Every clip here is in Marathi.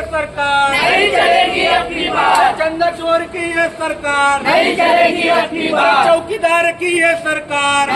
सरकार, नहीं चलेगी अपनी बात, चंदा चोर की ये सरकार, नहीं चलेगी अपनी बात, चौकीदार की ये सरकार,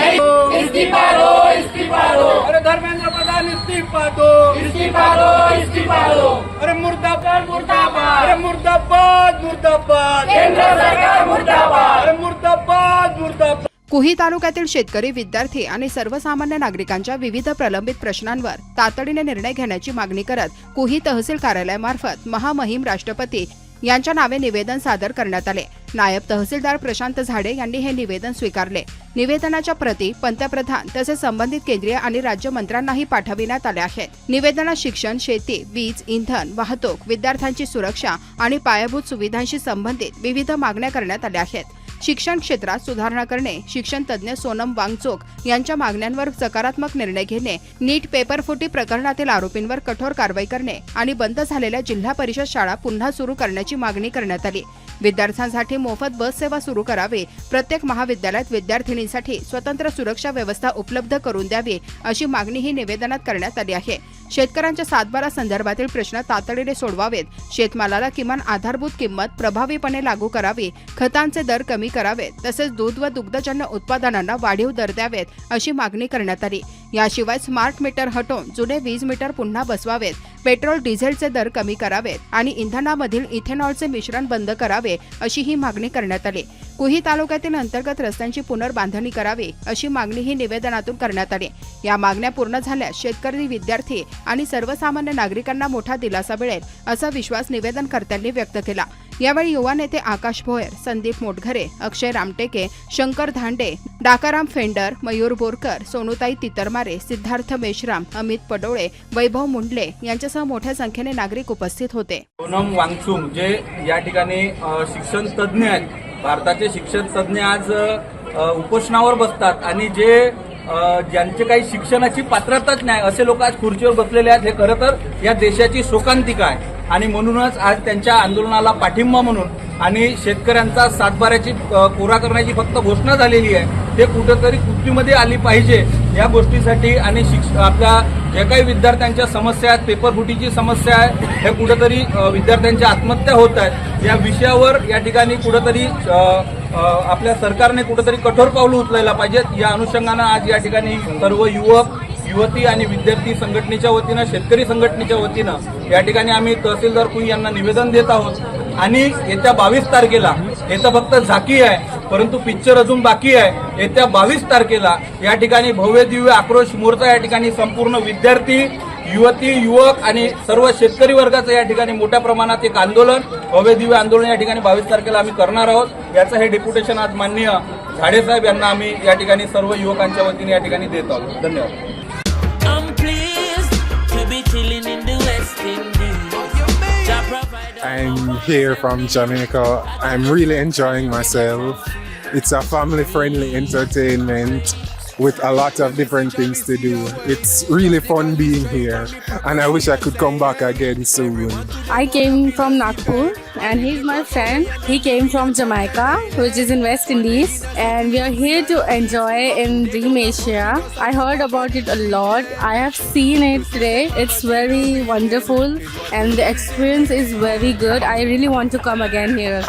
इस्तीफा दो, इस्तीफा दो, अरे धर्मेंद्र प्रधान इस्तीफा दो, इस्तीफा दो, इस्तीफा दो, अरे मुर्दाबाद, मुर्दाबाद, अरे मुर्दाबाद, मुर्दाबाद, केंद्र सरकार मुर्दाबाद, अरे मुर्दाबाद, मुर्दाबाद. कुही तालुक्यातील शेतकरी, विद्यार्थी आणि सर्वसामान्य नागरिकांच्या विविध प्रलंबित प्रश्नांवर तातडीने निर्णय घेण्याची मागणी करत कुही तहसील कार्यालयामार्फत महामहिम राष्ट्रपती यांच्या नावे निवेदन सादर करण्यात आले. नायब तहसीलदार प्रशांत झाडे यांनी हे निवेदन स्वीकारले. निवेदनाच्या प्रती पंतप्रधान तसेच संबंधित केंद्रीय आणि राज्य मंत्र्यांनाही पाठविण्यात आल्या आहेत. निवेदनात शिक्षण, शेती, वीज, इंधन, वाहतूक, विद्यार्थ्यांची सुरक्षा आणि पायाभूत सुविधांशी संबंधित विविध मागण्या करण्यात आल्या आहेत. शिक्षण क्षेत्रात सुधारणा करणे, शिक्षण तज्ज्ञ सोनम वांगचोक यांच्या मागण्यांवर सकारात्मक निर्णय घेणे, नीट पेपरफुटी प्रकरणातील आरोपींवर कठोर कारवाई करणे आणि बंद झालेल्या जिल्हा परिषद शाळा पुन्हा सुरू करण्याची मागणी करण्यात आली. विद्यार्थ्यांसाठी मोफत बस सेवा सुरू करावी, प्रत्येक महाविद्यालयात विद्यार्थिनींसाठी स्वतंत्र सुरक्षा व्यवस्था उपलब्ध करून द्यावी अशी मागणीही निवेदनात करण्यात आली आहे. शेतकऱ्यांच्या सातबारा संदर्भातील प्रश्न तातडीने सोडवावेत, शेतमालाला किमान आधारभूत किंमत प्रभावीपणे लागू करावी, खतांचे दर कमी करावेत, तसेच दूध व दुग्धजन्य उत्पादनांना वाढीव दर द्यावेत अशी मागणी करण्यात आली. याशिवाय स्मार्ट मीटर हटवून जुने वीज मीटर पुन्हा बसवावेत, पेट्रोल डिझेलचे दर कमी करावेत आणि इंधनामधील इथेनॉलचे मिश्रण बंद करावे अशी ही मागणी करण्यात आली. कुही तालुक्यातील अंतर्गत रस्त्यांची पुनर्बांधणी करावी अशी मागणीही निवेदनातून करण्यात आली. या मागण्या पूर्ण झाल्यास शेतकरी, विद्यार्थी आणि सर्वसामान्य नागरिकांना मोठा दिलासा मिळेल असा विश्वास निवेदनकर्त्यांनी व्यक्त केला. यावेळी युवा नेते आकाश भोयर, संदीप मोटघरे, अक्षय रामटेके, शंकर धांडे, डाकाराम फेंडर, मयूर बोरकर, सोनूताई तितरमारे, सिद्धार्थ मेश्राम, अमित पडोळे, वैभव मुंडले यांच्यासह मोठ्या संख्येने नागरिक उपस्थित होते. सोनम वांगचुक जे या ठिकाणी शिक्षण तज्ज्ञ आहेत, भारताचे शिक्षण तज्ज्ञ आज उपोषणावर बसतात आणि जे ज्यांचे काही शिक्षणाची पात्रताच नाही असे लोक आज खुर्चीवर बसलेले आहेत. हे खरं तर या देशाची शोकांतिका आहे आणि म्हणूनच आज त्यांच्या आंदोलनाला पाठिंबा म्हणून आणि शेतकऱ्यांचा सातबाऱ्याची कोरा करण्याची फक्त घोषणा झालेली आहे, ते कुठेतरी कृतीमध्ये आली पाहिजे या गोष्टीसाठी. आणि आपल्या जे काही विद्यार्थ्यांच्या समस्या आहेत, पेपरफुटीची समस्या आहे, हे कुठेतरी विद्यार्थ्यांच्या आत्महत्या होत आहेत, या विषयावर या ठिकाणी कुठेतरी आपल्या सरकारने कुठेतरी कठोर पावलं उचलायला पाहिजेत. या अनुषंगानं आज या ठिकाणी सर्व युवक, युवती आणि विद्यार्थी संघटनेच्या वतीनं, शेतकरी संघटनेच्या वतीनं या ठिकाणी आम्ही तहसीलदार कुई यांना निवेदन देत आहोत. आणि येत्या 22 तारखेला, हे तर फक्त झाकी आहे परंतु पिक्चर अजून बाकी आहे, येत्या 22 तारखेला या ठिकाणी भव्य दिव्य आक्रोश मोर्चा या ठिकाणी संपूर्ण विद्यार्थी, युवती, युवक आणि सर्व शेतकरी वर्गाचं या ठिकाणी मोठ्या प्रमाणात एक आंदोलन, भव्य दिव्य आंदोलन या ठिकाणी 22 तारखेला आम्ही करणार आहोत. याचं हे डेप्युटेशन आज माननीय झाडेसाहेब यांना आम्ही या ठिकाणी सर्व युवकांच्या वतीने या ठिकाणी देत आहोत. धन्यवाद. I'm here from Jamaica. I'm really enjoying myself. It's a family-friendly entertainment with a lot of different things to do. It's really fun being here and I wish I could come back again soon. I came from Nagpur and he's my friend. He came from Jamaica, which is in West Indies, and we are here to enjoy in Dream Asia. I heard about it a lot. I have seen it today. It's very wonderful and the experience is very good. I really want to come again here.